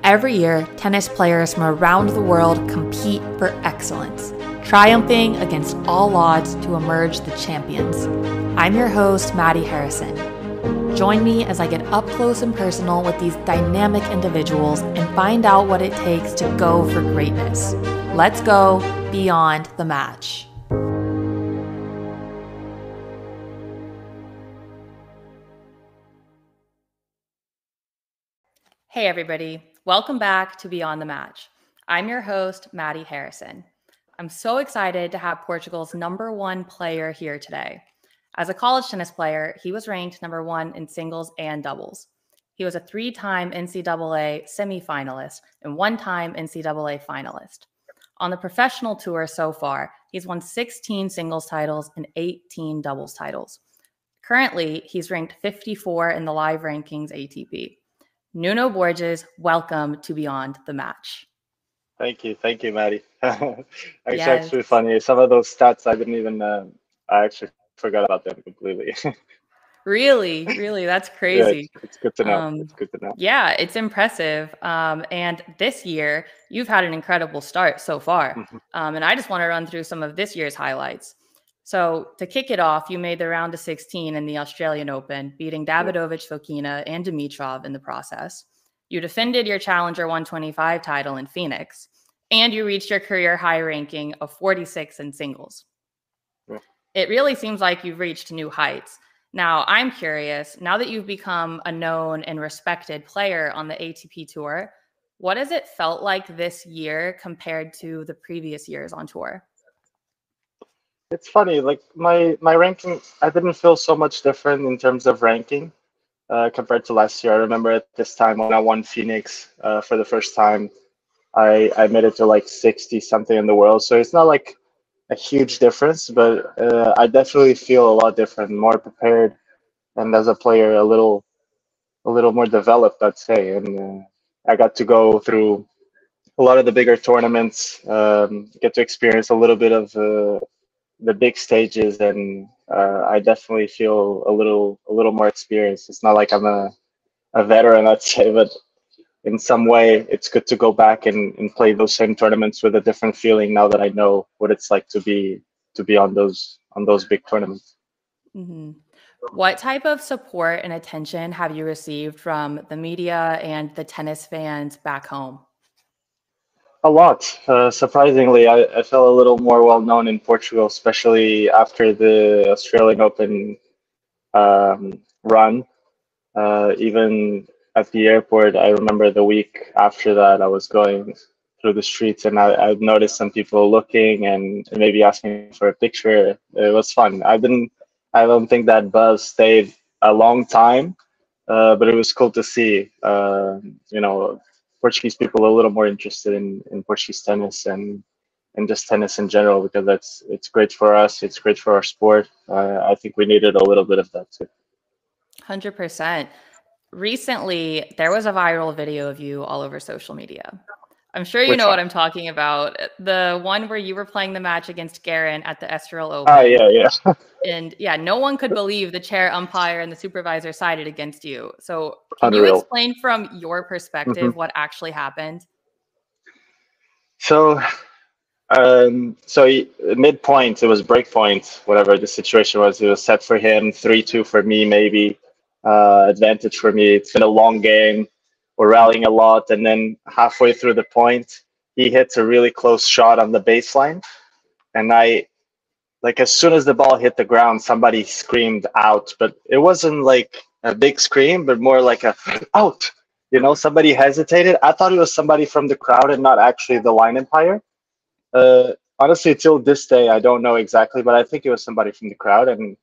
Every year, tennis players from around the world compete for excellence, triumphing against all odds to emerge the champions. I'm your host, Madi Harrison. Join me as I get up close and personal with these dynamic individuals and find out what it takes to go for greatness. Let's go beyond the match. Hey everybody, welcome back to Beyond the Match. I'm your host, Madi Harrison. I'm so excited to have Portugal's #1 player here today. As a college tennis player, he was ranked #1 in singles and doubles. He was a 3-time NCAA semifinalist and 1-time NCAA finalist. On the professional tour so far, he's won 16 singles titles and 18 doubles titles. Currently, he's ranked 54 in the live rankings ATP. Nuno Borges, welcome to Beyond the Match. Thank you, Maddie. It's Yes. actually funny. Some of those stats I didn't even. I actually forgot about them completely. Really, that's Yeah, crazy. it's good to know. It's good to know. Yeah, it's impressive. And this year, you've had an incredible start so far. Mhm. And I just want to run through some of this year's highlights. So to kick it off, you made the round of 16 in the Australian Open, beating Davidovich Fokina and Dimitrov in the process. You defended your Challenger 125 title in Phoenix, and you reached your career high ranking of 46 in singles. Yeah. It really seems like you've reached new heights. Now, I'm curious, now that you've become a known and respected player on the ATP Tour, what has it felt like this year compared to the previous years on tour? It's funny. Like my ranking, I didn't feel so much different in terms of ranking compared to last year. I remember at this time when I won Phoenix for the first time, I made it to like 60 something in the world. So it's not like a huge difference, but I definitely feel a lot different, more prepared, and as a player, a little more developed, I'd say. And I got to go through a lot of the bigger tournaments, get to experience a little bit of the big stages, and I definitely feel a little more experienced. It's not like I'm a veteran, I'd say, but in some way, it's good to go back and play those same tournaments with a different feeling now that I know what it's like to be on those big tournaments. Mm-hmm. What type of support and attention have you received from the media and the tennis fans back home? A lot. Surprisingly, I felt a little more well known in Portugal, especially after the Australian Open run. Even at the airport, I remember the week after that, I was going through the streets and I noticed some people looking and maybe asking for a picture. It was fun. I don't think that buzz stayed a long time, but it was cool to see, Portuguese people a little more interested in Portuguese tennis and just tennis in general, because it's great for us. It's great for our sport. I think we needed a little bit of that too. 100%. Recently, there was a viral video of you all over social media. I'm sure you Which know one? what I'm talking about. The one where you were playing the match against Garin at the Estoril Open. Ah, yeah. And yeah, no one could believe the chair umpire and the supervisor sided against you. So can you Unreal. explain from your perspective what actually happened? So, midpoint, it was break point, whatever the situation was. It was set for him, 3-2 for me, maybe advantage for me. It's been a long game. We're rallying a lot, and then halfway through the point, he hits a really close shot on the baseline, and as soon as the ball hit the ground, somebody screamed out, but it wasn't like a big scream, but more like a out. Somebody hesitated. I thought it was somebody from the crowd and not actually the line umpire. Honestly, till this day, I don't know exactly, but I think it was somebody from the crowd. And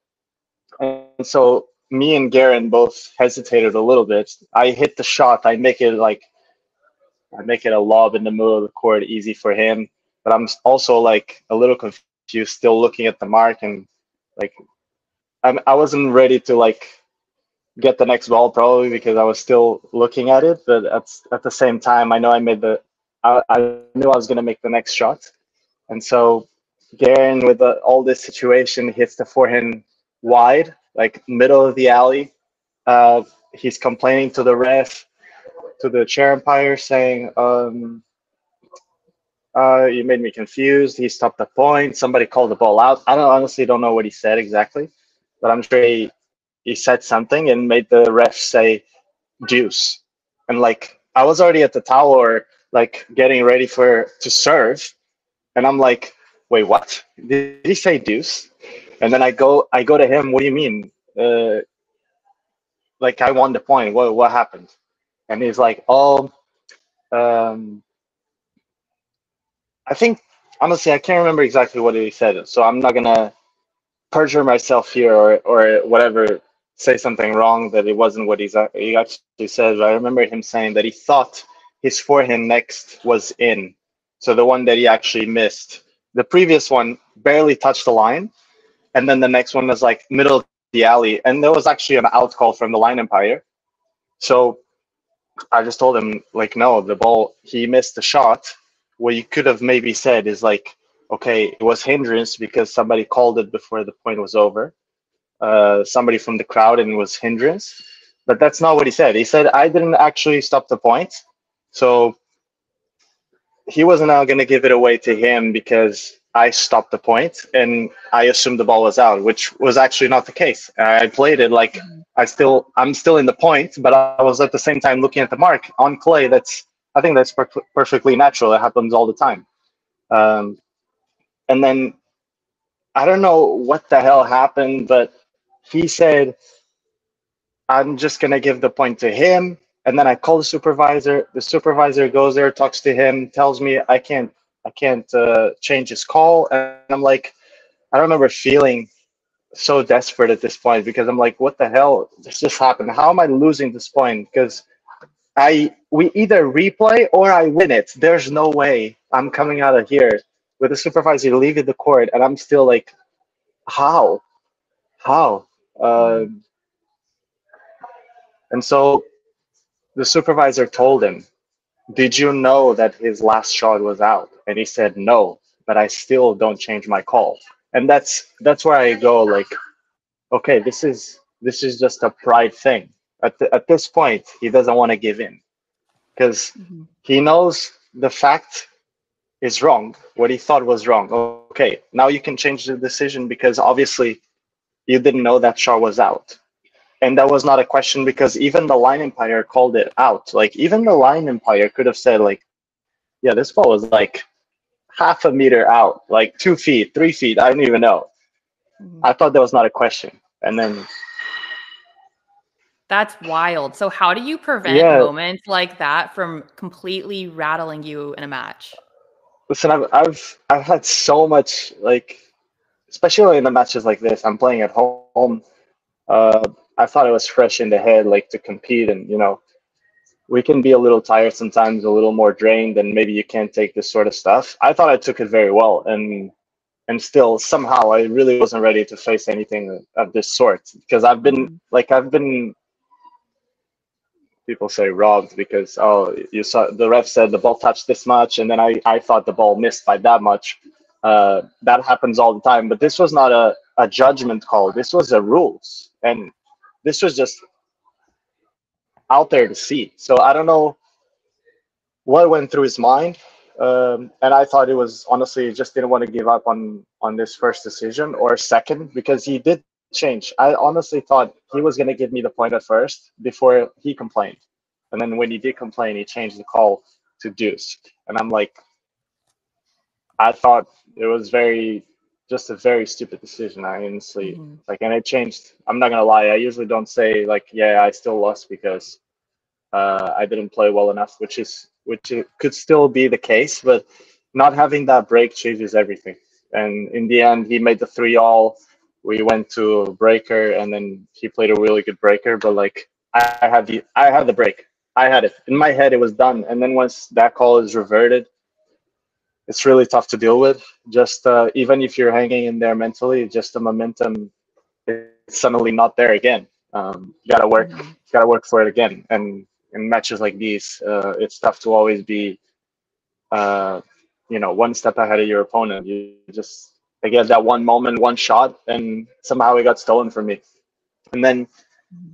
so me and Garin both hesitated a little bit. I hit the shot. I make it a lob in the middle of the court, easy for him. But I'm also like a little confused, still looking at the mark, and like I wasn't ready to like get the next ball probably because I was still looking at it. But at the same time, I know I knew I was gonna make the next shot. And so Garin, with all this situation, hits the forehand wide, like middle of the alley. He's complaining to the ref. to the chair umpire saying, you made me confused. He stopped the point. Somebody called the ball out. I don't honestly don't know what he said exactly, but I'm sure he said something and made the ref say deuce. And like I was already at the tower, like getting ready for to serve, and I'm like, wait, what? Did he say deuce? And then I go to him. What do you mean? Like I won the point. What happened? And he's like, oh, um, I think honestly I can't remember exactly what he said, so I'm not gonna perjure myself here or whatever, say something wrong that it wasn't what he actually said. But I remember him saying that he thought his forehand next was in, so the one that he actually missed. The previous one barely touched the line, and then the next one was like middle of the alley, and there was actually an out call from the line umpire. So I just told him like, no, the ball he missed the shot. What you could have maybe said is like, okay, it was hindrance because somebody called it before the point was over. Somebody from the crowd, and it was hindrance. But that's not what he said. He said I didn't actually stop the point, so he wasn't now going to give it away to him because I stopped the point and I assumed the ball was out, which was actually not the case. I played it like I'm still in the point, but I was at the same time looking at the mark on clay. I think that's perfectly natural. It happens all the time. Um, and then I don't know what the hell happened, but he said, I'm just going to give the point to him. And then I call the supervisor. The supervisor goes there, talks to him, tells me I can't change his call. And I'm like, I remember feeling so desperate at this point because I'm like, what the hell just happened? How am I losing this point? Because we either replay or I win it. There's no way I'm coming out of here with the supervisor leaving the court, and I'm still like, how? Um, and so the supervisor told him, did you know that his last shot was out? And he said, no, but I still don't change my call. And that's where I go like, okay, this is just a pride thing. At this point, he doesn't want to give in because he knows the fact is wrong. What he thought was wrong. Okay, now you can change the decision because obviously you didn't know that shot was out. And that was not a question because even the line umpire called it out. Like even the line umpire could have said like, yeah, this ball was like half a meter out, like 2 feet, 3 feet. I don't even know. I thought that was not a question. And then That's wild. So how do you prevent yeah, moments like that from completely rattling you in a match? listen, I've had so much like, especially in the matches like this. I'm playing at home. I thought it was fresh in the head, like to compete, and we can be a little tired sometimes, a little more drained, and maybe you can't take this sort of stuff. I thought I took it very well, and still somehow I really wasn't ready to face anything of this sort because I've been people say robbed because oh you saw the ref said the ball touched this much and then I thought the ball missed by that much. That happens all the time, but this was not a judgment call. This was a rules, and this was just out there to see. So I don't know what went through his mind. And I thought it was honestly just didn't want to give up on this first decision or second because he did change. I honestly thought he was going to give me the point at first before he complained, and then when he did complain, he changed the call to deuce. And I'm like, I thought it was just a very stupid decision. I honestly like, and it changed. I'm not gonna lie. I usually don't say like, yeah, I still lost because I didn't play well enough, which it could still be the case, but not having that break changes everything. And in the end, he made the 3-all. We went to breaker, and then he played a really good breaker. But like, I had the break. I had it in my head. It was done. And then once that call is reverted, it's really tough to deal with. Just even if you're hanging in there mentally, just the momentum is suddenly not there again. You gotta work for it again. And in matches like these, it's tough to always be, one step ahead of your opponent. You just, I guess that one moment, one shot, and somehow it got stolen from me. And then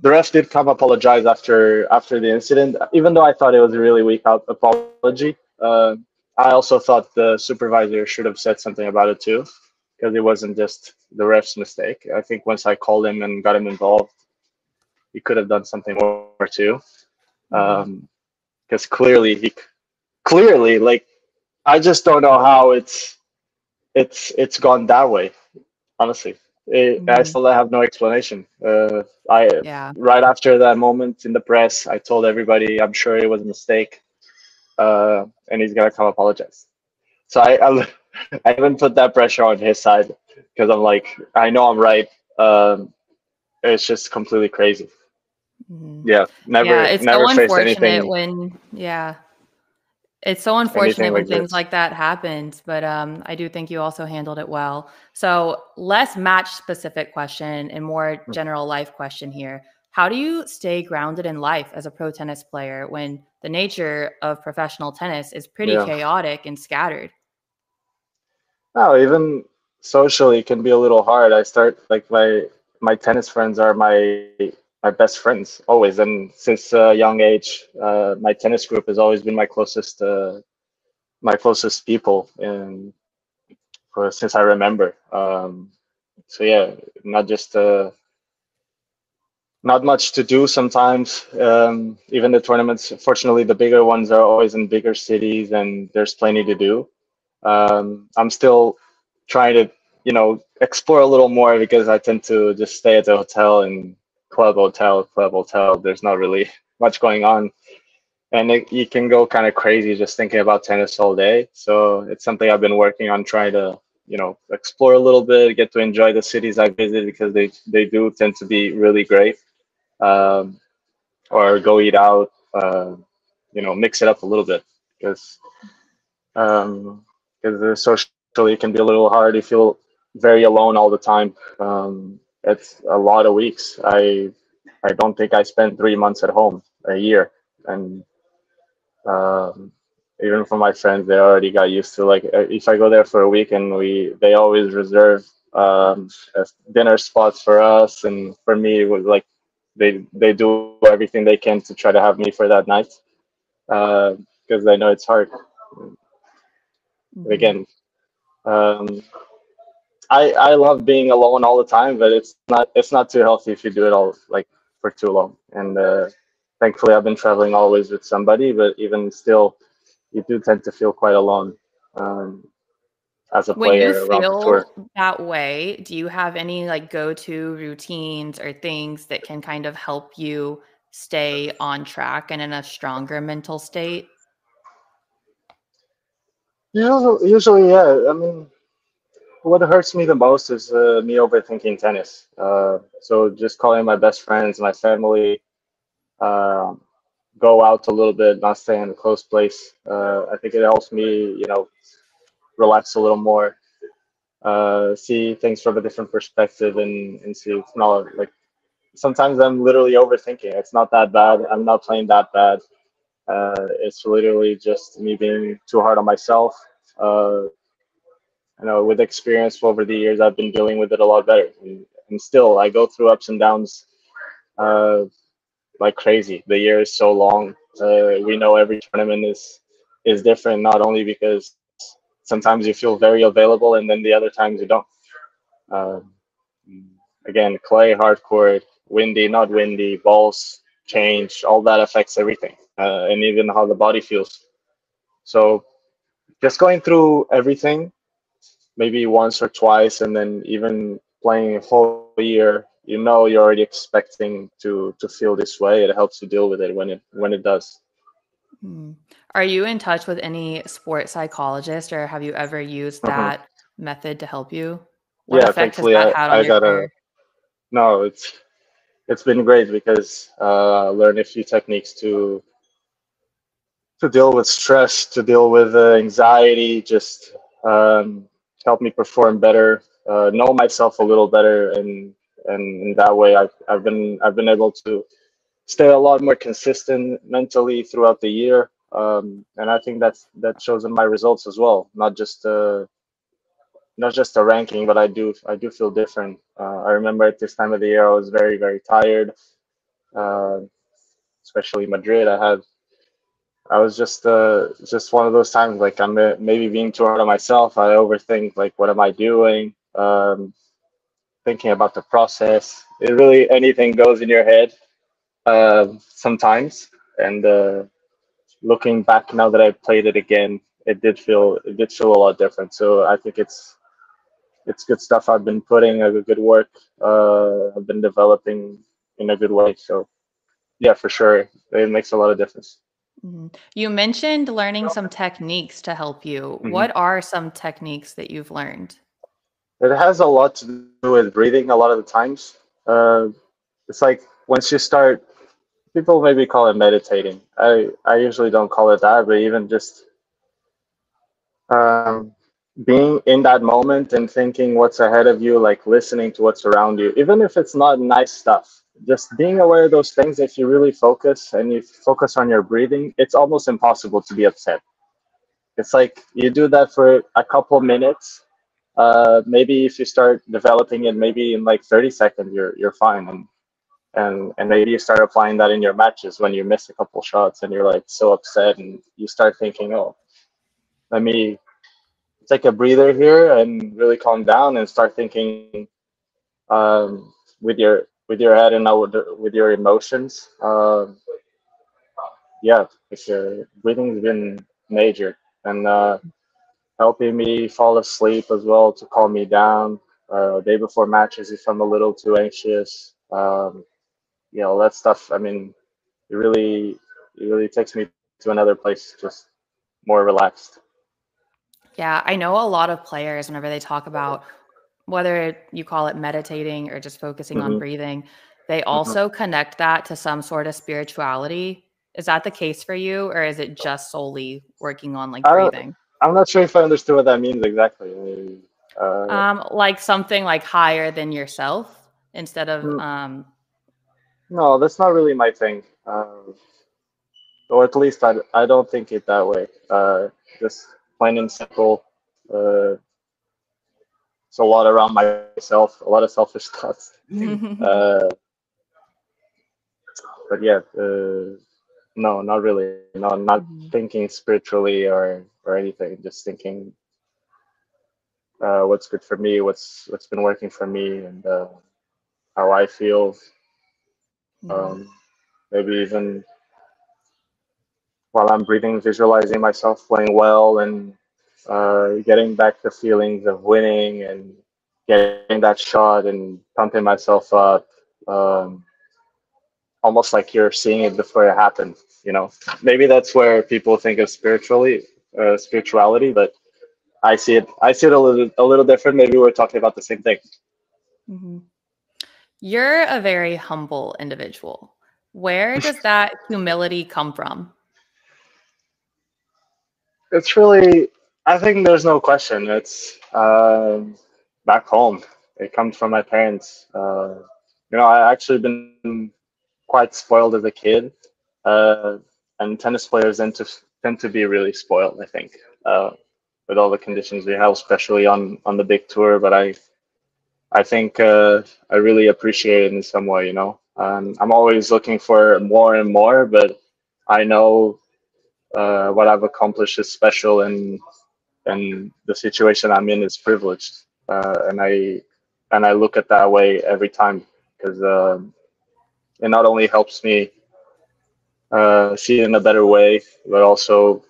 the ref did come apologize after the incident, even though I thought it was a really weak apology. I also thought the supervisor should have said something about it too, because it wasn't just the ref's mistake. I think once I called him and got him involved, he could have done something more too. Because clearly, like, I just don't know how it's gone that way. Honestly, I still have no explanation. I Yeah. Right after that moment in the press, I told everybody I'm sure it was a mistake, and he's gonna come apologize. So I even put that pressure on his side because I'm like, I know I'm right. It's just completely crazy. Mhm. Yeah, Yeah, it's so never faced unfortunate when yeah. It's so unfortunate anything when like things this. like that happens, but I do think you also handled it well. So, less match specific question and more general life question here. How do you stay grounded in life as a pro tennis player when the nature of professional tennis is pretty Yeah. chaotic and scattered? No, even socially it can be a little hard. I start like my tennis friends are my best friends always, and since a young age, my tennis group has always been my closest people, and for since I remember. So yeah, not just not much to do sometimes. Even the tournaments, fortunately, the bigger ones are always in bigger cities, and there's plenty to do. I'm still trying to, explore a little more because I tend to just stay at the hotel and club hotel. There's not really much going on, and you can go kind of crazy just thinking about tennis all day. So it's something I've been working on trying to, explore a little bit, get to enjoy the cities I visit because they do tend to be really great. Um, or go eat out, mix it up a little bit because um, socially it can be a little hard. You feel very alone all the time. It's a lot of weeks. I don't think I spent 3 months at home a year, and um, even for my friends, they already got used to like if I go there for a week and they always reserve dinner spots for us, and for me it was like they do everything they can to try to have me for that night because they know it's hard. Mhm. Again, um, I love being alone all the time, but it's not too healthy if you do it all like for too long. And thankfully, I've been traveling always with somebody, but even still, you do tend to feel quite alone um, as a When you player around the tour. feel that way, do you have any like go-to routines or things that can kind of help you stay on track and in a stronger mental state? Usually, yeah. I mean, what hurts me the most is me overthinking tennis. So just calling my best friends, my family, uh, go out a little bit, not stay in a close place. I think it helps me, relax a little more, see things from a different perspective, and see it's not like sometimes I'm literally overthinking. It's not that bad. I'm not playing that bad. It's literally just me being too hard on myself. Uh, with experience over the years, I've been dealing with it a lot better. And still, I go through ups and downs uh, like crazy. The year is so long. We know every tournament is different, not only because sometimes you feel very available and then the other times you don't. Um, Again, clay, hard court, windy, not windy, balls change, all that affects everything, and even how the body feels. So just going through everything, maybe once or twice, and then even playing a whole year, you're already expecting to feel this way. It helps you deal with it when it does. Mm. Are you in touch with any sports psychologist, or have you ever used Hmm. that method to help you? What Yeah, effect has thankfully that I, had on I your got a career? no. It's been great because I learned a few techniques to deal with stress, to deal with anxiety, just help me perform better, know myself a little better, and in that way, I've been able to stay a lot more consistent mentally throughout the year, and I think that shows in my results as well. Not just a ranking, but I do feel different. I remember at this time of the year I was very very tired. uh, especially Madrid. I was just one of those times like I'm maybe being too hard on myself. I overthink like what am I doing? Thinking about the process. It really anything goes in your head sometimes. And looking back now that I played it again, it did feel a lot different. So I think it's good stuff. I've been putting a good work. I've been developing in a good way. So yeah, for sure, it makes a lot of difference. You mentioned learning some techniques to help you. Hmm. What are some techniques that you've learned? It has a lot to do with breathing. A lot of the times, uh, it's like once you start, people maybe call it meditating. I usually don't call it that, but even just um, being in that moment and thinking what's ahead of you, like listening to what's around you, even if it's not nice stuff, just being aware of those things. If you really focus and you focus on your breathing, it's almost impossible to be upset. It's like you do that for a couple minutes. Maybe if you start developing it, maybe in like 30 seconds, you're fine. And maybe you start applying that in your matches when you miss a couple shots and you're like so upset and you start thinking, oh, let me take a breather here and really calm down and start thinking with your head and not with your emotions. Yeah, breathing's been major and helping me fall asleep as well to calm me down. Day before matches, if I'm a little too anxious, all that stuff. I mean, it really it really takes me to another place, just more relaxed. Yeah, I know a lot of players, whenever they talk about whether you call it meditating or just focusing on Hmm. breathing, they Hmm. also connect that to some sort of spirituality. Is that the case for you, or is it just solely working on like I don't. breathing? I'm not sure if I understood what that means exactly. Uh, Like something like higher than yourself instead of mm, no, that's not really my thing. Or at least I don't think it that way. Just plain and simple. Uh, it's a lot around myself, a lot of selfish thoughts. Uh, but yeah, no, not really. No, not Mhm. thinking spiritually or anything. Just thinking what's good for me, what's been working for me, and how I feel. Mhm. Maybe even while I'm breathing, visualizing myself playing well and getting back the feelings of winning and getting that shot and pumping myself up. Um, Almost like you're seeing it before it happened. You know, maybe that's where people think of spirituality, but I see it a little different. Maybe we're talking about the same thing. Mhm. You're a very humble individual. Where does that humility come from? It's really, I think there's no question. It's back home. It comes from my parents. I actually been quite spoiled as a kid, uh, and tennis players tend to be really spoiled. I think with all the conditions we have, especially on the big tour. But I think I really appreciate it in some way. I'm always looking for more and more, but I know what I've accomplished is special, and the situation I'm in is privileged, and I look at that way every time because it not only helps me see it in a better way, but also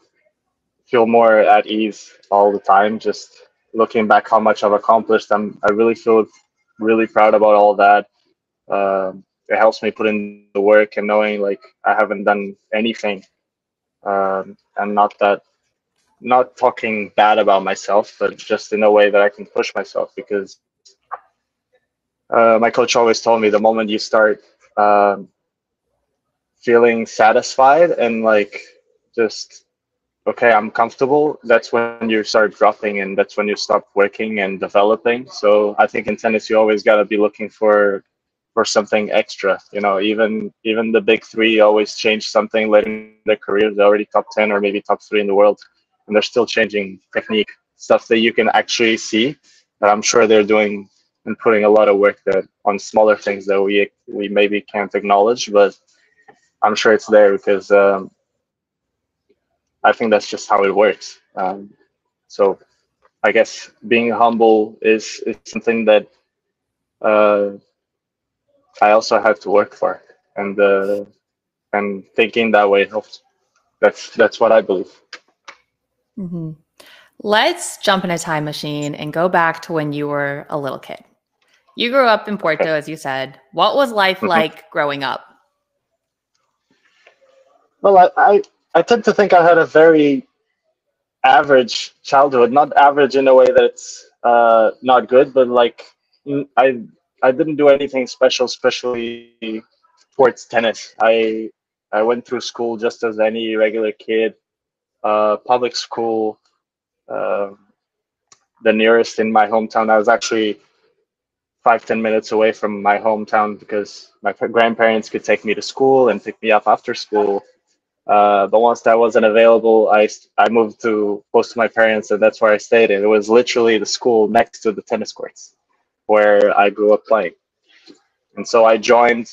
feel more at ease all the time. Just looking back how much I've accomplished, I really feel really proud about all that. It helps me put in the work and knowing like I haven't done anything, and not talking bad about myself, but just in a way that I can push myself because my coach always told me the moment you start um, feeling satisfied and like just okay, I'm comfortable, that's when you start dropping and that's when you stop working and developing. So I think in tennis you always got to be looking for something extra. Even the big three always change something later in their careers. They're already top 10 or maybe top three in the world, and they're still changing technique, stuff that you can actually see that I'm sure they're doing and putting a lot of work that on smaller things that we maybe can't acknowledge, but I'm sure it's there because I think that's just how it works. So I guess being humble is something that uh, I also have to work for, and thinking that way helps. That's what I believe. Mm-hmm. Let's jump in a time machine and go back to when you were a little kid. You grew up in Porto, as you said. What was life Mhm. like growing up? Well, I tend to think I had a very average childhood. Not average in a way that's not good, but like I didn't do anything special, especially towards tennis. I went through school just as any regular kid. Public school, uh, the nearest in my hometown. I was actually 5-10 minutes away from my hometown because my grandparents could take me to school and pick me up after school. But once that wasn't available, I moved to close to my parents, and that's where I stayed. And it was literally the school next to the tennis courts where I grew up playing. And so I joined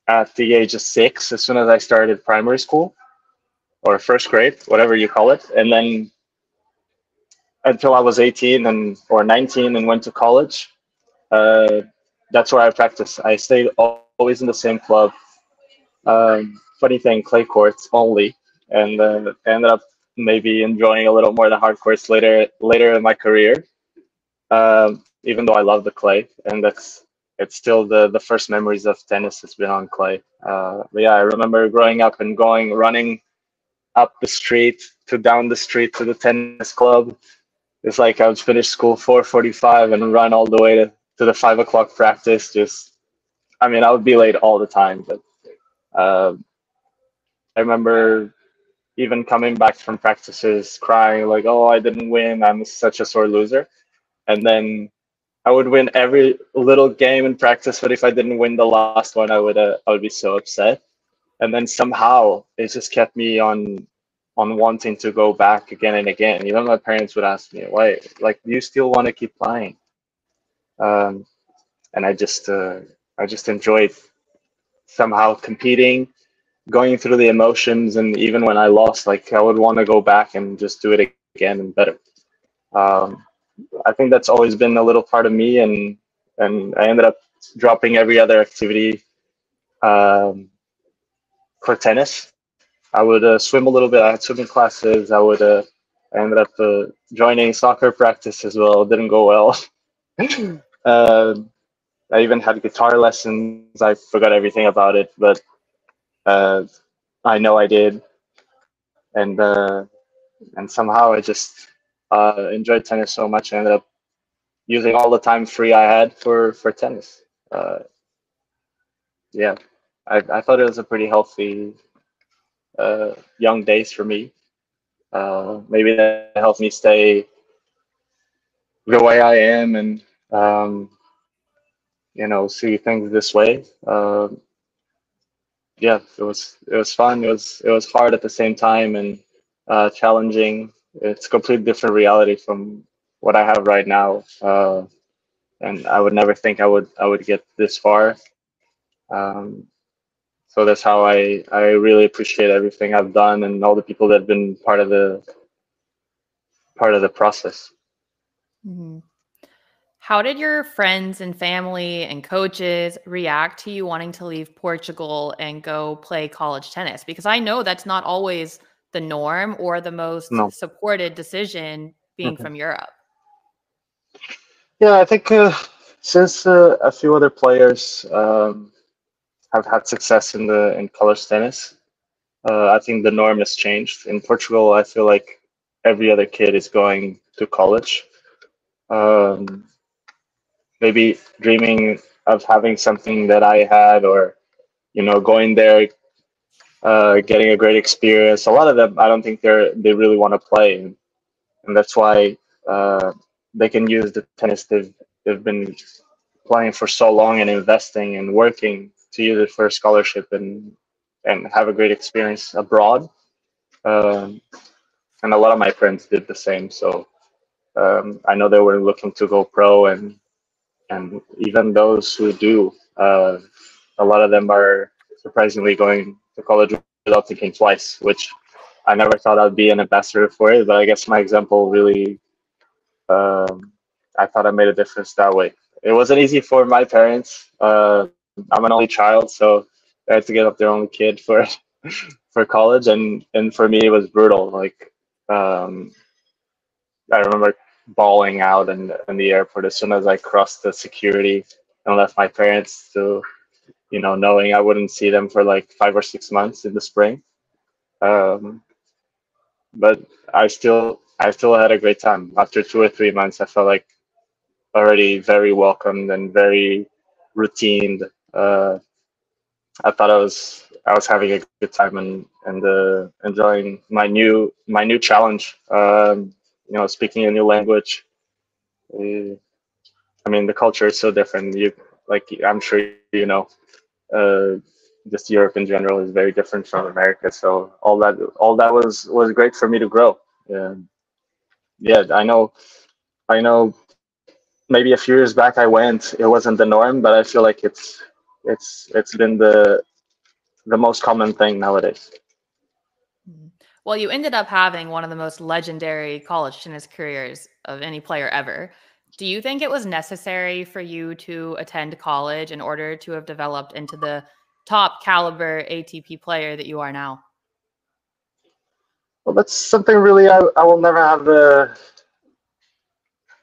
at the age of 6 as soon as I started primary school or first grade, whatever you call it. And then until I was 18 and or 19 and went to college, uh, that's where I practiced. I stayed always in the same club. Funny thing, clay courts only, and ended up maybe enjoying a little more the hard courts later in my career. Even though I love the clay, and it's still the first memories of tennis has been on clay. But yeah, I remember growing up and going running up the street to down the street to the tennis club. It's like I would finish school 4:45 and run all the way to the 5 o'clock practice. Just, I mean, I would be late all the time, but uh, I remember even coming back from practices crying like, "Oh, I didn't win. I'm such a sore loser." And then I would win every little game in practice, but if I didn't win the last one, I would be so upset. And then somehow it just kept me on wanting to go back again and again. Even my parents would ask me, "Why? Like, do you still want to keep playing?" Um, and I just enjoyed somehow competing, going through the emotions, and even when I lost, like I would want to go back and just do it again and better. Um, I think that's always been a little part of me, and I ended up dropping every other activity um, for tennis. I would swim a little bit. I had swimming classes. I ended up joining soccer practice as well. It didn't go well. uh, I even had guitar lessons. I forgot everything about it, but uh, I know I did, and somehow I just enjoyed tennis so much. I ended up using all the time free I had for tennis. Uh, yeah, I thought it was a pretty healthy young days for me. Maybe that helped me stay the way I am and see things this way. Yeah, it was fun. It was hard at the same time and challenging. It's a completely different reality from what I have right now, and I would never think I would get this far. Um, so that's how I really appreciate everything I've done and all the people that have been part of the process. Mhm. How did your friends and family and coaches react to you wanting to leave Portugal and go play college tennis? Because I know that's not always the norm or the most No. supported decision being Mhm. from Europe. Yeah, I think since a few other players have had success in college tennis, I think the norm has changed. In Portugal, I feel like every other kid is going to college. Um, Maybe dreaming of having something that I had, or going there, getting a great experience. A lot of them, I don't think they really want to play, and that's why uh, they can use the tennis they've been playing for so long and investing and working to use it for a scholarship and have a great experience abroad. Um, and a lot of my friends did the same. So I know they were looking to go pro, and and even those who do, a lot of them are surprisingly going to college without thinking twice, which I never thought I'd be an ambassador for it, but I guess my example really, I thought I made a difference that way. It wasn't easy for my parents. I'm an only child, so they had to get up their only kid for for college, and for me it was brutal. Like, um, I remember bawling out in the airport as soon as I crossed the security and left my parents to, knowing I wouldn't see them for like 5 or 6 months in the spring. Um, but I still had a great time. After 2 or 3 months, I felt like already very welcomed and very routined. Uh, I thought I was having a good time and enjoying my new challenge. Speaking a new language. Uh, I mean, the culture is so different. I'm sure uh, just Europe in general is very different from America. So all that was great for me to grow. Yeah, yeah. I know. Maybe a few years back I went, it wasn't the norm, but I feel like it's been the most common thing nowadays. Well, you ended up having one of the most legendary college tennis careers of any player ever. Do you think it was necessary for you to attend college in order to have developed into the top caliber ATP player that you are now? Well, that's something really I will never have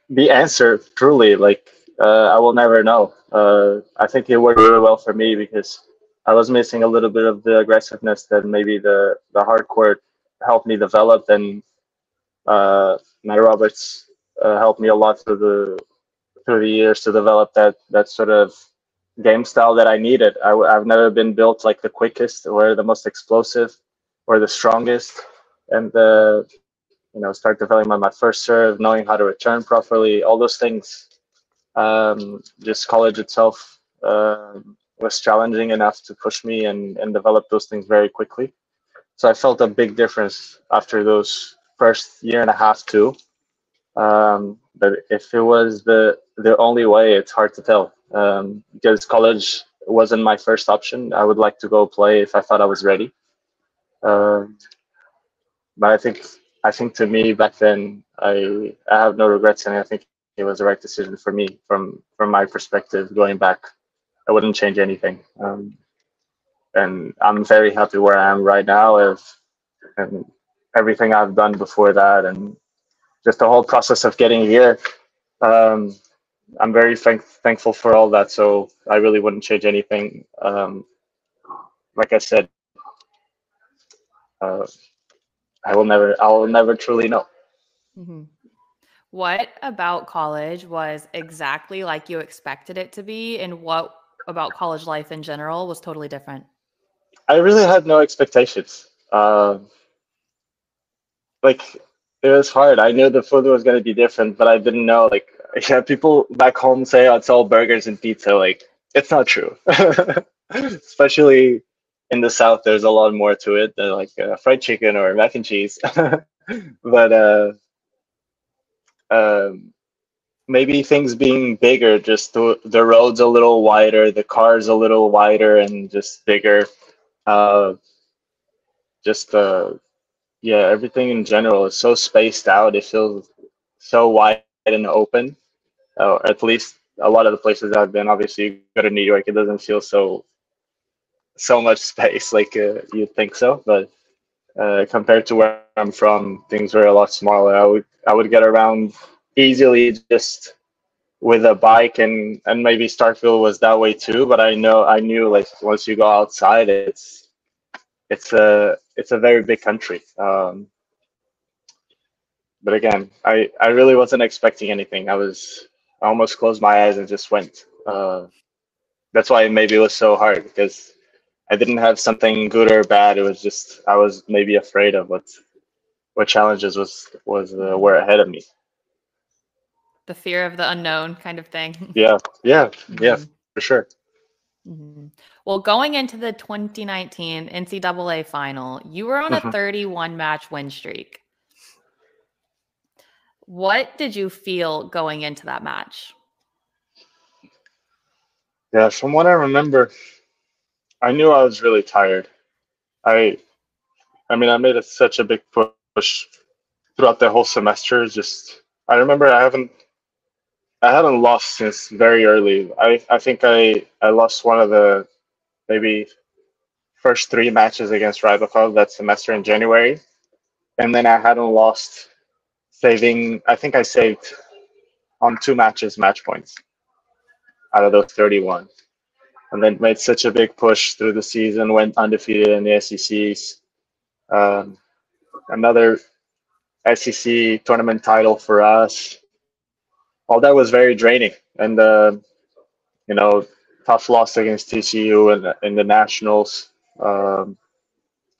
the answer truly. Like, I will never know. I think it worked really well for me because I was missing a little bit of the aggressiveness that maybe the hard court helped me develop, and Matt Roberts helped me a lot through the years to develop that sort of game style that I needed. I've never been built like the quickest or the most explosive or the strongest, and start developing my first serve, knowing how to return properly, all those things. Just college itself was challenging enough to push me and develop those things very quickly. So I felt a big difference after those first year and a half too. But if it was the only way, it's hard to tell. Because college wasn't my first option. I would like to go play if I thought I was ready. Um, but I think to me back then, I have no regrets, and I think it was the right decision for me from my perspective. Going back, I wouldn't change anything. And I'm very happy where I am right now. And everything I've done before that, and just the whole process of getting here. Um, I'm very thankful for all that. So I really wouldn't change anything. Like I said, uh, I will never truly know. Mm-hmm. What about college was exactly like you expected it to be, and what about college life in general was totally different? I really had no expectations. Like, it was hard. I knew the food was going to be different, but I didn't know. Like, yeah, people back home say, "Oh, it's all burgers and pizza." Like, it's not true. Especially in the South, there's a lot more to it than like fried chicken or mac and cheese. But um, maybe things being bigger, just the roads a little wider, the cars a little wider and just bigger. Uh, just Yeah, everything in general is so spaced out. It feels so wide and open. At least a lot of the places I've been. Obviously, you go to New York, it doesn't feel so much space like you'd think so. But compared to where I'm from, things were a lot smaller. I would get around easily just with a bike, and maybe Starkville was that way too. But I knew like once you go outside, it's a very big country. But again, I really wasn't expecting anything. I almost closed my eyes and just went. That's why maybe it was so hard because I didn't have something good or bad. It was just I was maybe afraid of what challenges were ahead of me. The fear of the unknown kind of thing. Yeah, yeah, yeah, Hmm. for sure. Hmm. Well, going into the 2019 NCAA final, you were on a Mhm. 31 match win streak. What did you feel going into that match? Yeah, from what I remember, I knew I was really tired. I I mean, I made such a big push throughout the whole semester. Just I remember I hadn't lost since very early. I think I lost one of the maybe first three matches against Rybakov that semester in January, and then I hadn't lost saving. I think I saved on two matches match points out of those 31, and then made such a big push through the season. Went undefeated in the SECs. Um, Another SEC tournament title for us. All that was very draining, and you know, tough loss against TCU in the nationals. Um,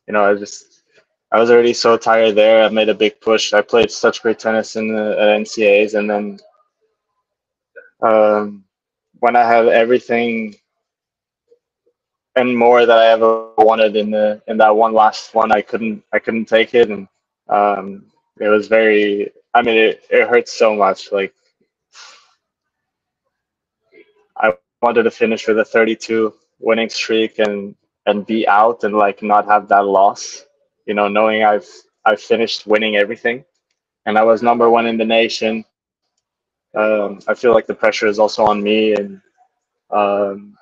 you know, I was already so tired there. I made a big push. I played such great tennis in the NCAAs, and then um, when I have everything and more that I ever wanted in that one last one, I couldn't take it, and it was very. I mean, it hurts so much. Like I wanted to finish with a 32 winning streak and be out and like not have that loss. You know, knowing I've finished winning everything, and I was number one in the nation. I feel like the pressure is also on me, um,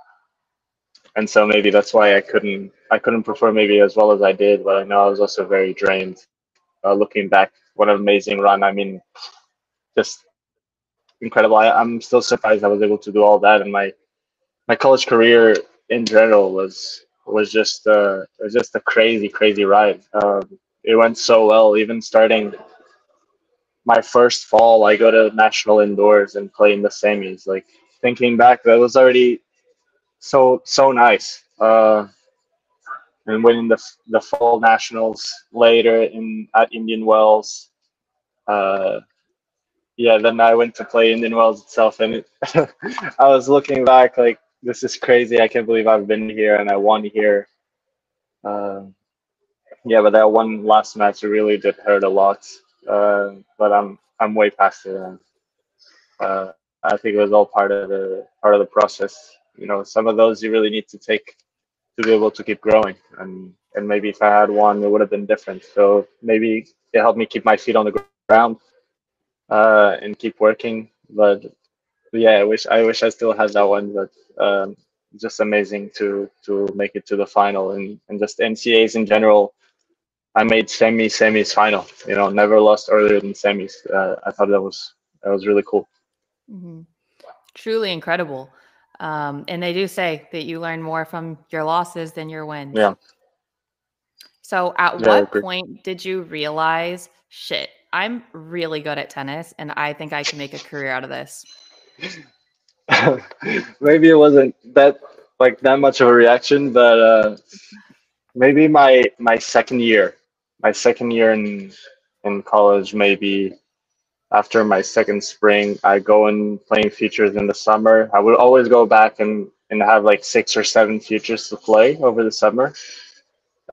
and so maybe that's why I couldn't perform maybe as well as I did. But I know I was also very drained. Looking back, what an amazing run! I mean, just incredible. I'm still surprised I was able to do all that, and my college career in general was just a crazy ride. It went so well. Even starting my first fall, I go to national indoors and play in the semis. Like thinking back, that was already so nice. And winning the fall nationals later in at Indian Wells. Uh, yeah, then I went to play Indian Wells itself, and I was looking back like this is crazy. I can't believe I've been here and I won here. Uh, yeah, but that one last match really did hurt a lot. But I'm way past it. And, I think it was all part of the process. You know, some of those you really need to take to be able to keep growing. And maybe if I had one, it would have been different. So maybe it helped me keep my feet on the ground and keep working. But yeah, I wish I still had that one. But just amazing to make it to the final and just NCAAs in general. I made semis final. You know, never lost earlier than semis. I thought that was really cool. Hmm. Truly incredible. And they do say that you learn more from your losses than your wins. Yeah, So, at yeah, I what agree. point did you realize, shit, I'm really good at tennis and I think I can make a career out of this? Maybe it wasn't that like that much of a reaction, but maybe my second year in college, maybe after my second spring, I go and playing futures in the summer. I would always go back and have like six or seven futures to play over the summer,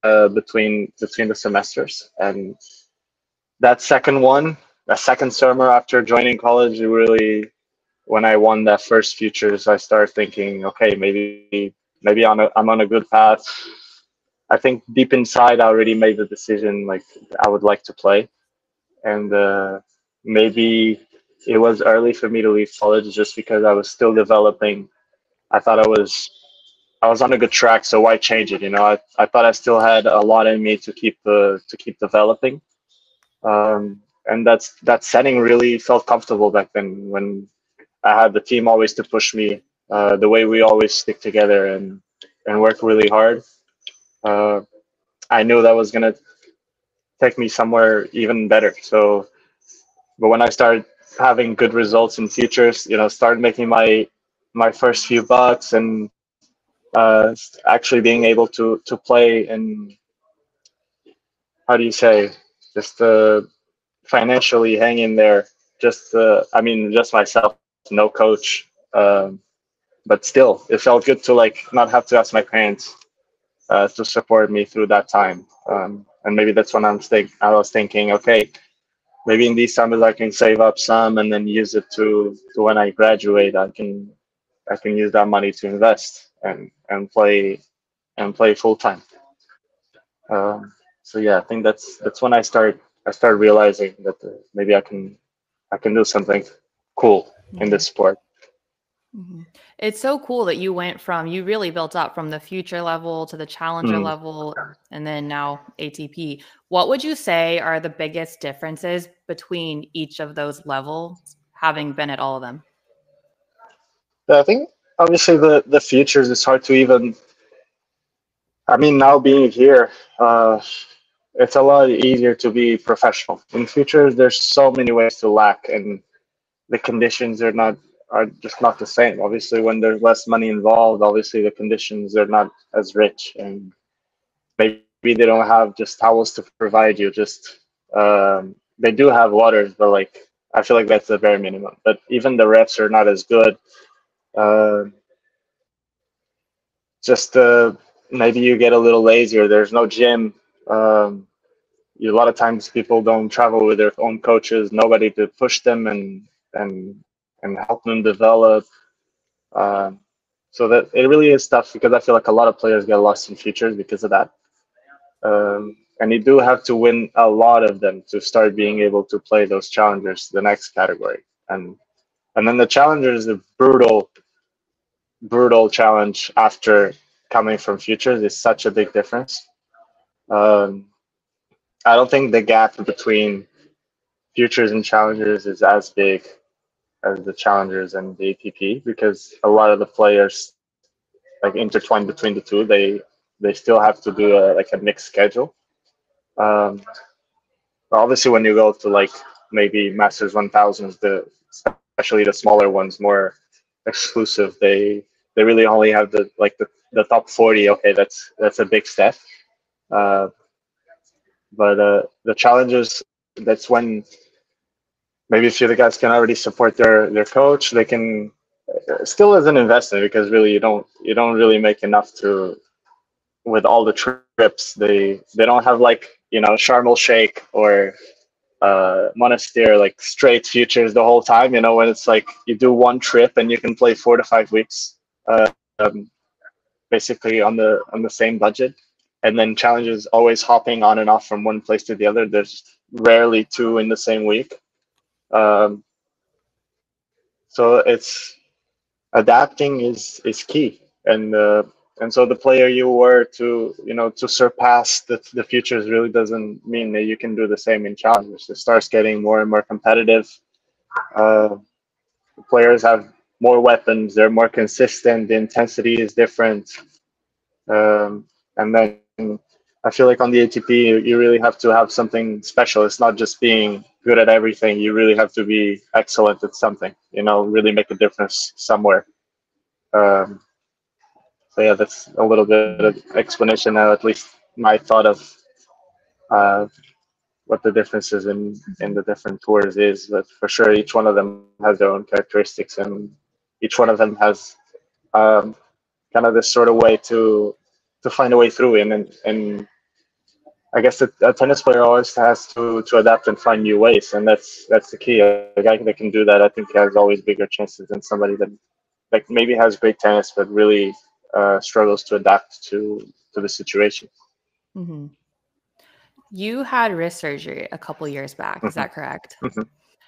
between the semesters. And that second one, that second summer after joining college, it really when I won that first futures, I started thinking, okay, maybe I'm on a good path. I think deep inside, I already made the decision like I would like to play, and maybe it was early for me to leave college just because I was still developing. I thought I was on a good track, so why change it? You know, I thought I still had a lot in me to keep developing, and that setting really felt comfortable back then when I had the team always to push me, the way we always stick together and work really hard. Uh, I knew that was gonna take me somewhere even better. So, but when I started having good results in futures, you know, started making my first few bucks and actually being able to play and how do you say just financially hang in there. Just I mean, just myself, no coach. But still, it felt good to like not have to ask my parents to support me through that time. And maybe that's when I was thinking, okay, maybe in these summers I can save up some and then use it to when I graduate. I can can use that money to invest and play full time. So yeah, I think that's when I start realizing that maybe I can do something cool in this sport. Mm-hmm. It's so cool that you really built up from the future level to the challenger Mm. level and then now ATP. What would you say are the biggest differences between each of those levels, having been at all of them? Yeah, I think obviously the futures is hard to even. I mean, now being here, it's a lot easier to be professional. In futures, there's so many ways to lack, and the conditions are just not the same. Obviously, when there's less money involved, obviously the conditions are not as rich, and maybe they don't have just towels to provide you. Just they do have waters, but like I feel like that's the bare minimum. But even the refs are not as good. Uh, just maybe you get a little lazier. There's no gym. Um, a lot of times people don't travel with their own coaches, nobody to push them and and help them develop. Um, so that it really is tough because I feel like a lot of players get lost in futures because of that. And you do have to win a lot of them to start being able to play those challengers, the next category. And then the challenger is a brutal challenge after coming from futures is such a big difference. Um, I don't think the gap between futures and challengers is as big as the challengers and the ATP because a lot of the players like intertwined between the two. They still have to do like a mixed schedule. Um, Obviously, when you go to like maybe Masters 1000s, especially the smaller ones, more exclusive, they really only have the top 40. Okay, that's a big step. Uh, but the challenges, that's when maybe a few of the guys can already support their coach. They can still as an investment because really you don't really make enough to with all the trips. They don't have like Sharm el Sheikh or Monastir like straight futures the whole time. When it's like you do one trip and you can play 4 to 5 weeks, um, basically on the same budget. And then challenges always hopping on and off from one place to the other. There's rarely two in the same week. Um, so it's adapting is key, and so the player you were to surpass the futures really doesn't mean that you can do the same in challenges. It starts getting more and more competitive. Uh, Players have more weapons. They're more consistent. The intensity is different, and then I feel like on the ATP you really have to have something special. It's not just being good at everything. You really have to be excellent at something. Really make a difference somewhere. Um, so yeah, that's a little bit of explanation now, at least my thought of uh, what the differences in the different tours is. But for sure, each one of them has their own characteristics, and each one of them has kind of this sort of way to find a way through. And I guess a tennis player always has to adapt and find new ways, and that's the key. A guy that can do that, I think, has always bigger chances than somebody that like maybe has great tennis but really struggles to adapt to the situation. Mm-hmm. You had wrist surgery a couple years back. Is Hmm. that correct? Hmm.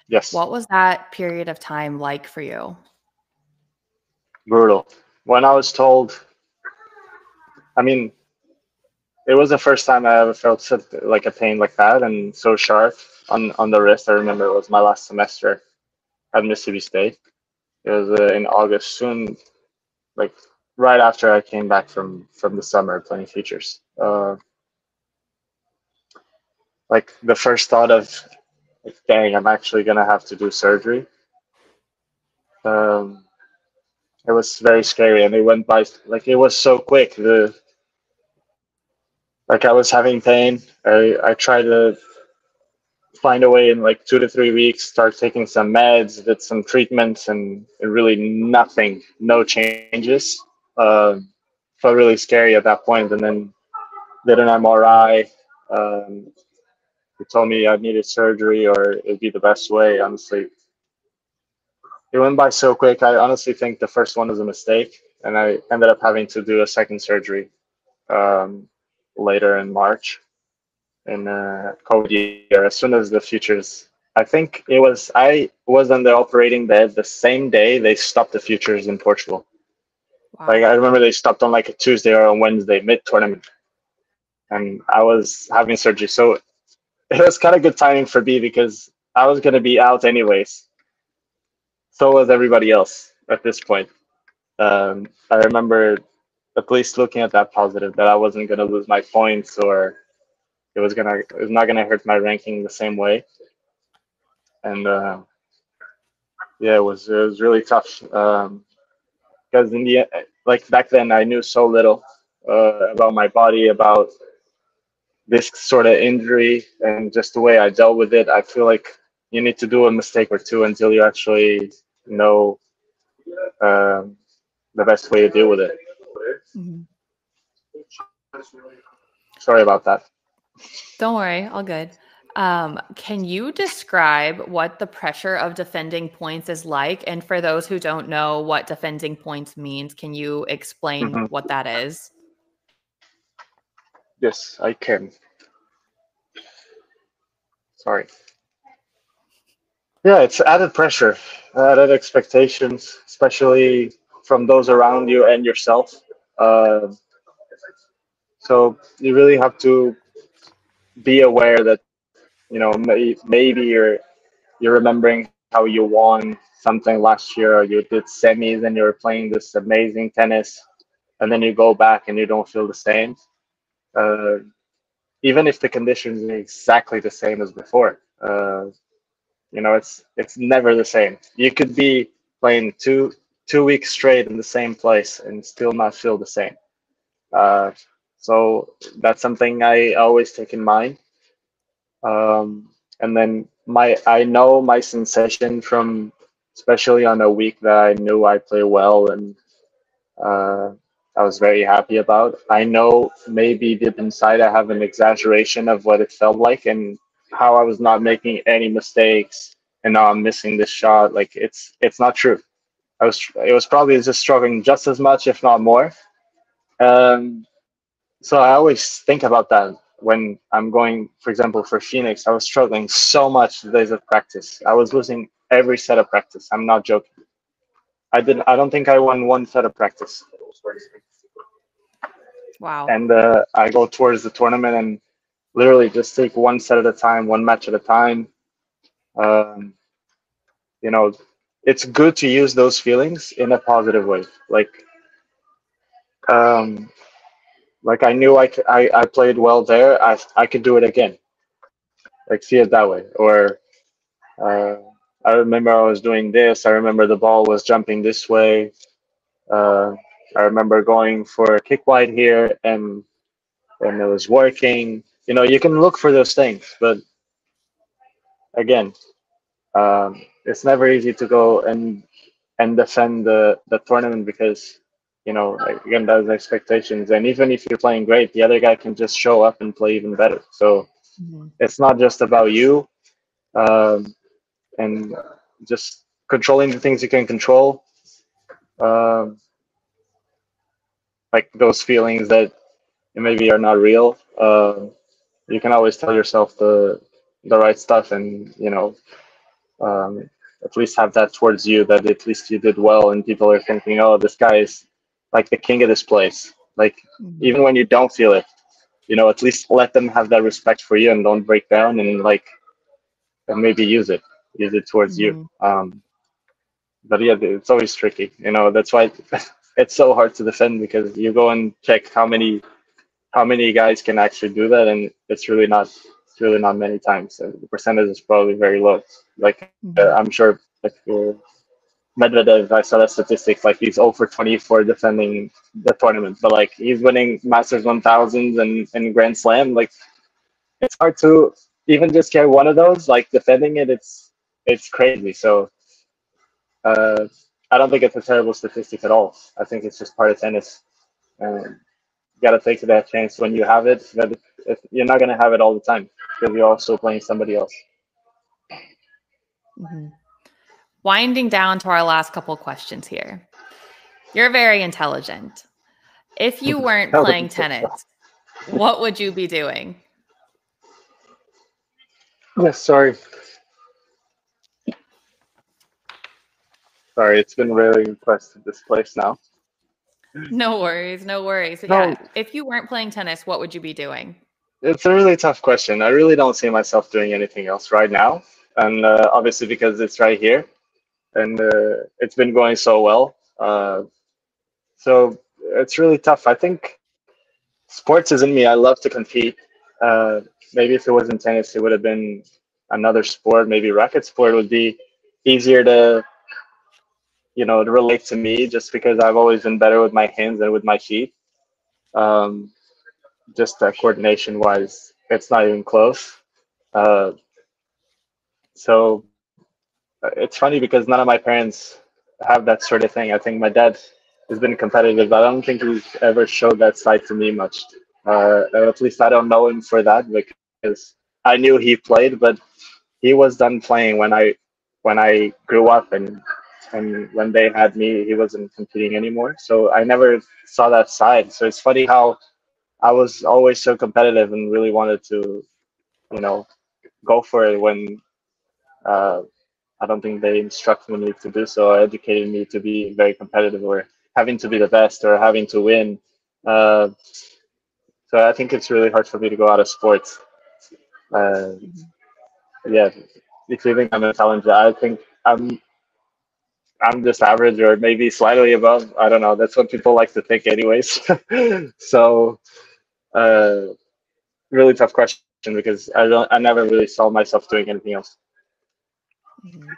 Yes, What was that period of time like for you? brutal. When I was told, I mean, it was the first time I ever felt like a pain like that and so sharp on the wrist. I remember it was my last semester at Mississippi State. It was in August, soon, like right after I came back from the summer playing futures. Like the first thought of, like, dang, I'm actually gonna have to do surgery. Um, it was very scary, and it went by like it was so quick. The Like I was having pain. I tried to find a way in like 2 to 3 weeks, start taking some meds, did some treatments, and really nothing, no changes. Felt really scary at that point, and then did an MRI. Um, they told me I needed surgery or it'd be the best way. Honestly, it went by so quick. I honestly think the first one was a mistake, and I ended up having to do a second surgery um, later in March in COVID year. As soon as the futures, I think I was on the operating bed the same day they stopped the futures in Portugal. Wow. Like I remember they stopped on like a Tuesday or a Wednesday mid tournament, and I was having surgery. So it was kind of good timing for me because I was going to be out anyways. So was everybody else at this point. I remember at least looking at that positive that I wasn't going to lose my points or it was not gonna hurt my ranking the same way. And yeah, it was really tough because in the like back then I knew so little about my body, about this sort of injury, and just the way I dealt with it. I feel like you need to do a mistake or two until you actually know um, the best way to deal with it. Mhm. Sorry about that. Don't worry, all good. Can you describe what the pressure of defending points is like? And for those who don't know what defending points means, can you explain Hmm. what that is? Yes, I can. Sorry. Yeah, it's added pressure, added expectations, especially from those around you and yourself. Uh, so you really have to be aware that maybe you're remembering how you won something last year, or you did semis and you were playing this amazing tennis, and then you go back and you don't feel the same. Uh, Even if the conditions are exactly the same as before. It's never the same. You could be playing two weeks straight in the same place and still not feel the same. Uh, so that's something I always take in mind. And then I know my sensation from, especially on a week that I knew I play well and uh, I was very happy about. I know maybe deep inside I have an exaggeration of what it felt like and how I was not making any mistakes and now I'm missing this shot. Like it's not true. It was probably just struggling just as much, if not more. So I always think about that when I'm going, for example, for Phoenix. I was struggling so much the days of practice. I was losing every set of practice. I'm not joking. I don't think I won one set of practice. Wow. And I go towards the tournament and literally just take one set at a time, one match at a time. Um, you know, it's good to use those feelings in a positive way. Um, like I knew I played well there. I could do it again. Like see it that way. Or uh, I remember I was doing this. I remember the ball was jumping this way. Uh, I remember going for a kick wide here and it was working. You can look for those things, but again, it's never easy to go and defend the tournament because like, again, there's expectations, and even if you're playing great, the other guy can just show up and play even better. So Mhm. it's not just about you, um, and just controlling the things you can control, um, like those feelings that maybe are not real. You can always tell yourself the right stuff, and um, at least have that towards you, that at least you did well and people are thinking, oh, this guy is like the king of this place. Like Mhm. even when you don't feel it, at least let them have that respect for you and don't break down and like and maybe use it towards you. Mhm. But yeah, it's always tricky. That's why it's so hard to defend, because you go and check how many guys can actually do that, and it's really not many times. So the percentage is probably very low. Like Mhm. I'm sure, like Medvedev, I saw that statistic. Like he's 0 for 24 defending the tournament, but like he's winning Masters 1000s and Grand Slam. Like it's hard to even just get one of those. Like defending it, it's crazy. So uh, I don't think it's a terrible statistic at all. I think it's just part of tennis. You got to take that chance when you have it. That you're not gonna have it all the time because you're also playing somebody else. Mhm. Winding down to our last couple questions here. You're very intelligent. If you weren't playing tennis, what would you be doing? Yes, sorry. Sorry, it's been really requested this place now. No worries, no worries. But No, yeah, if you weren't playing tennis, what would you be doing? it's a really tough question. I really don't see myself doing anything else right now. And obviously because it's right here and it's been going so well. So it's really tough. I think sports is in me. I love to compete. Uh, Maybe if it wasn't tennis, it would have been another sport. Maybe racket sport would be easier to, to relate to me just because I've always been better with my hands than with my feet. Um, just coordination wise, it's not even close. Uh, so it's funny because none of my parents have that sort of thing. I think my dad has been competitive, but I don't think he's ever showed that side to me much. At least I don't know him for that because I knew he played, but he was done playing when I grew up, and when they had me, he wasn't competing anymore. So I never saw that side. So it's funny how I was always so competitive and really wanted to, you know, go for it when uh, I don't think they instructed me to do so, or educated me to be very competitive, or having to be the best, or having to win. Uh, so I think it's really hard for me to go out of sports. Uh, yeah, if you think I'm intelligent, I think I'm just average or maybe slightly above. I don't know. That's what people like to think, anyways. So, uh, really tough question because I never really saw myself doing anything else. Mhm.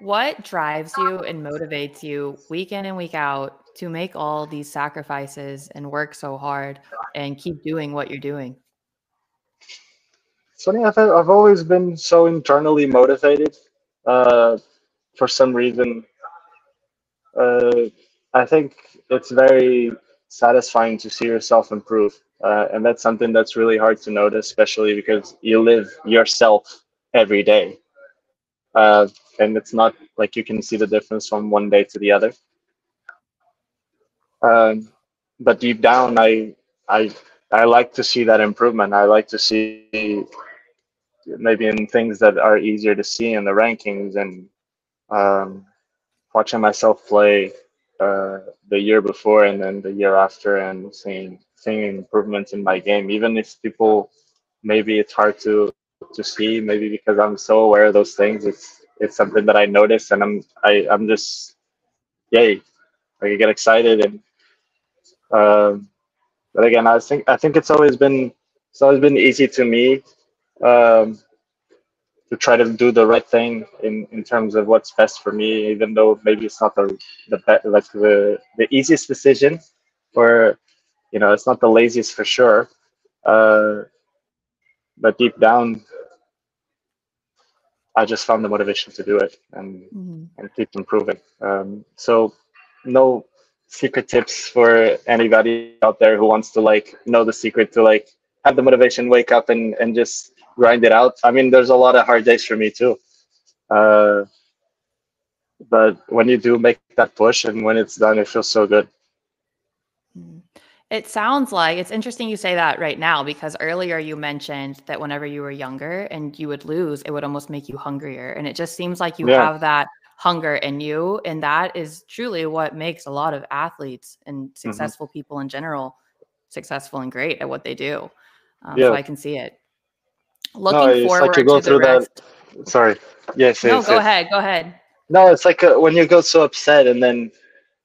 What drives you and motivates you week in and week out to make all these sacrifices and work so hard and keep doing what you're doing? It's funny. I've always been so internally motivated. Uh, for some reason, uh, I think it's very satisfying to see yourself improve, and that's something that's really hard to notice, especially because you live yourself every day, and it's not like you can see the difference from one day to the other. Um, but deep down, I I like to see that improvement. I like to see maybe in things that are easier to see in the rankings and um, watching myself play the year before and then the year after and seeing improvements in my game. Even if people maybe it's hard to see, maybe because I'm so aware of those things, it's something that I notice and I'm just yay, like I get excited and um, but again I think it's always been easy to me um, to try to do the right thing in terms of what's best for me, even though maybe it's not the easiest decision, or it's not the laziest for sure. Uh, but deep down, I just found the motivation to do it Mhm. and keep improving. So no secret tips for anybody out there who wants to like know the secret to like have the motivation, wake up and just grind it out. I mean, there's a lot of hard days for me too. Uh, but when you do make that push and when it's done, it feels so good. Mm. It sounds like it's interesting you say that right now because earlier you mentioned that whenever you were younger and you would lose, it would almost make you hungrier. And it just seems like you Yeah. have that hunger in you. And that is truly what makes a lot of athletes and Hmm. successful people in general successful and great at what they do. So Yeah. I can see it. No, Looking it's like you forward go to the through that. rest. Sorry. Yes, No, yes, go yes. ahead. Go ahead. No, it's like when you go so upset and then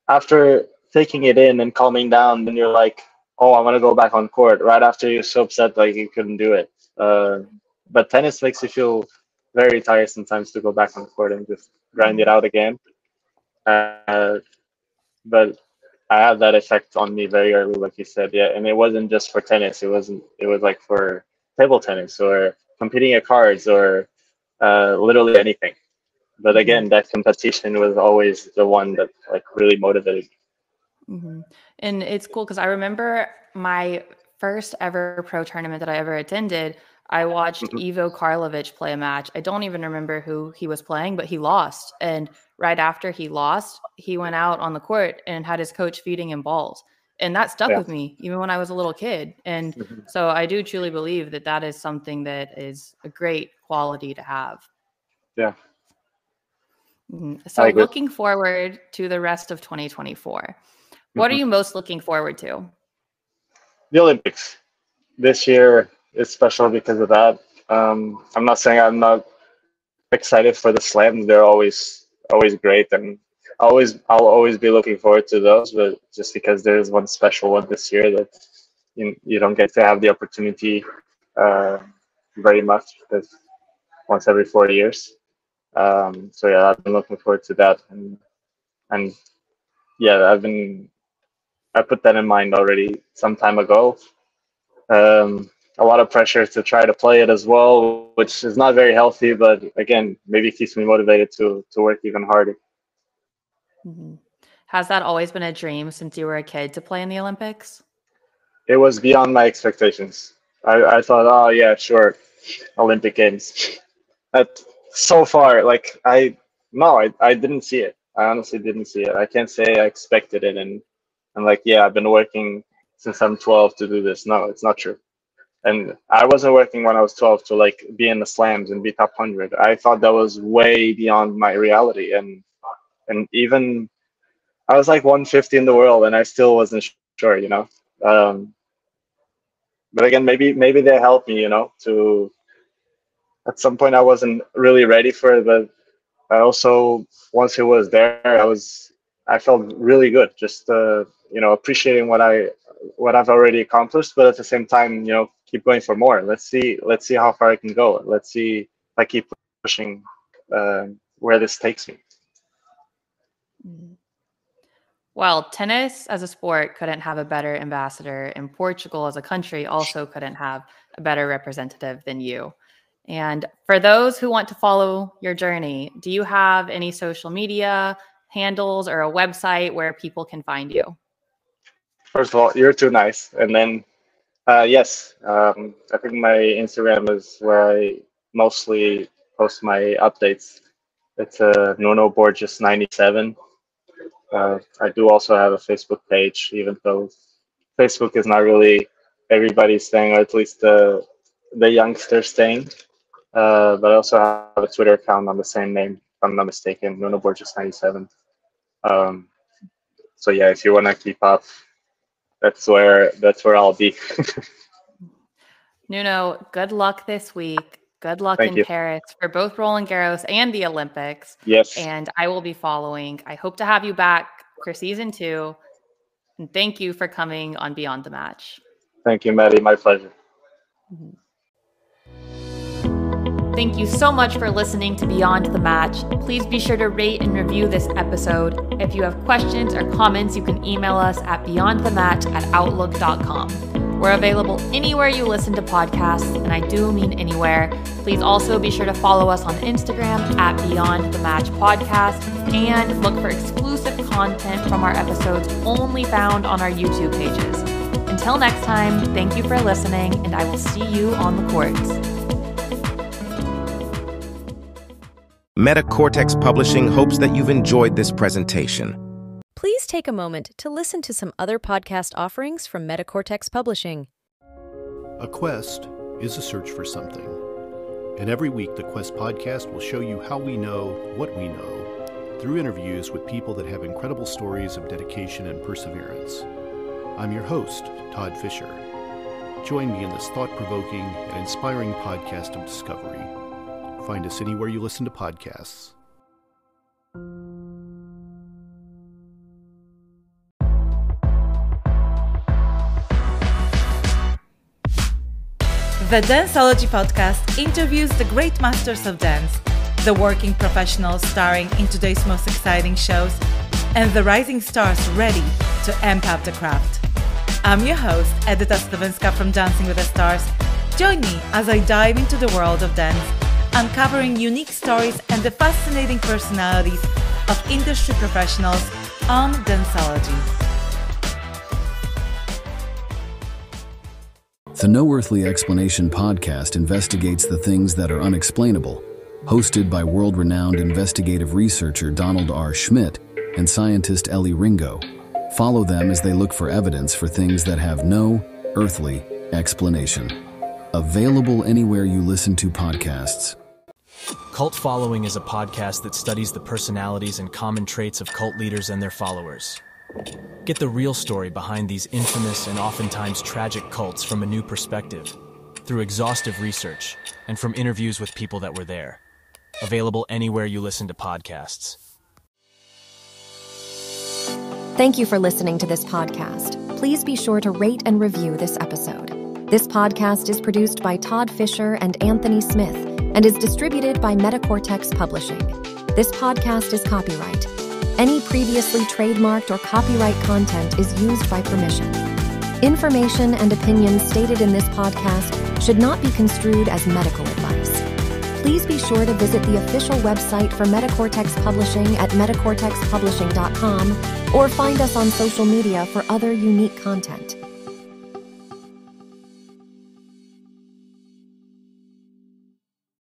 after taking it in and calming down, then you're like, oh, I want to go back on court. Right after you're so upset, like you couldn't do it. But tennis makes you feel very tired sometimes to go back on court and just grind it Mhm. out again. Uh, but I had that effect on me very early, like you said, yeah. And it wasn't just for tennis. It wasn't. It was like for table tennis or competing at cards or literally anything. But Mhm. again, that competition was always the one that like really motivated. Mhm. And it's cool because I remember my first ever pro tournament that I ever attended. I watched Ivo Karlovic play a match. I don't even remember who he was playing, but he lost. And right after he lost, he went out on the court and had his coach feeding him balls. And that stuck with me even when I was a little kid. And so I do truly believe that that is something that is a great quality to have. Yeah. So looking forward to the rest of 2024, what are you most looking forward to? The Olympics. This year is special because of that. I'm not saying I'm not excited for the slams. They're always great, and I'll always be looking forward to those. But just because there is one special one this year that you don't get to have the opportunity very much, because once every 4 years. So yeah, I've been looking forward to that, and yeah, I put that in mind already some time ago. A lot of pressure to try to play it as well, which is not very healthy, but again, maybe it keeps me motivated to work even harder. Has that always been a dream since you were a kid to play in the Olympics? It was beyond my expectations. I thought, oh yeah, sure, Olympic Games. So far, like I didn't see it. I honestly didn't see it. I can't say I expected it, and like, yeah, I've been working since I'm 12 to do this. No, it's not true. And I wasn't working when I was 12 to like be in the slams and be top 100. I thought that was way beyond my reality, and even I was like 150 in the world, and I still wasn't sure, you know. But again, maybe they helped me, you know, to at some point I wasn't really ready for it, but I also, once it was there, I felt really good, just you know, appreciating what I've already accomplished, but at the same time, you know, keep going for more. Let's see how far I can go. Let's see if I keep pushing where this takes me. Well, tennis as a sport couldn't have a better ambassador, and Portugal as a country also couldn't have a better representative than you. And for those who want to follow your journey, do you have any social media handles or a website where people can find you? First of all, you're too nice. And then, yes, I think my Instagram is where I mostly post my updates. It's Nuno Borges 97. I do also have a Facebook page, even though Facebook is not really everybody's thing, or at least the youngsters' thing. But I also have a Twitter account on the same name, if I'm not mistaken, Nuno Borges 97. So yeah, if you want to keep up, that's where I'll be. Nuno, good luck this week. Good luck Thank in you. Paris for both Roland Garros and the Olympics. Yes. And I will be following. I hope to have you back for season 2. And thank you for coming on Beyond the Match. Thank you, Madi. My pleasure. Thank you so much for listening to Beyond the Match. Please be sure to rate and review this episode. If you have questions or comments, you can email us at beyondthematch@outlook.com. We're available anywhere you listen to podcasts, and I do mean anywhere. Please also be sure to follow us on Instagram at Beyond the Match Podcast, and look for exclusive content from our episodes only found on our YouTube pages. Until next time, thank you for listening, and I will see you on the courts. Metacortex Publishing hopes that you've enjoyed this presentation. Please take a moment to listen to some other podcast offerings from Metacortex Publishing. A quest is a search for something. And every week, the Quest podcast will show you how we know what we know through interviews with people that have incredible stories of dedication and perseverance. I'm your host, Todd Fisher. Join me in this thought-provoking and inspiring podcast of discovery. Find us anywhere you listen to podcasts. The Danceology podcast interviews the great masters of dance, the working professionals starring in today's most exciting shows, and the rising stars ready to amp up the craft. I'm your host, Edyta Stawinska from Dancing with the Stars. Join me as I dive into the world of dance, uncovering unique stories and the fascinating personalities of industry professionals on Danceology. The No Earthly Explanation podcast investigates the things that are unexplainable, hosted by world-renowned investigative researcher Donald R. Schmidt and scientist Ellie Ringo. Follow them as they look for evidence for things that have no earthly explanation. Available anywhere you listen to podcasts. Cult Following is a podcast that studies the personalities and common traits of cult leaders and their followers. Get the real story behind these infamous and oftentimes tragic cults from a new perspective, through exhaustive research, and from interviews with people that were there. Available anywhere you listen to podcasts. Thank you for listening to this podcast. Please be sure to rate and review this episode. This podcast is produced by Todd Fisher and Anthony Smith and is distributed by Metacortex Publishing. This podcast is copyright. Any previously trademarked or copyright content is used by permission. Information and opinions stated in this podcast should not be construed as medical advice. Please be sure to visit the official website for Metacortex Publishing at metacortexpublishing.com or find us on social media for other unique content.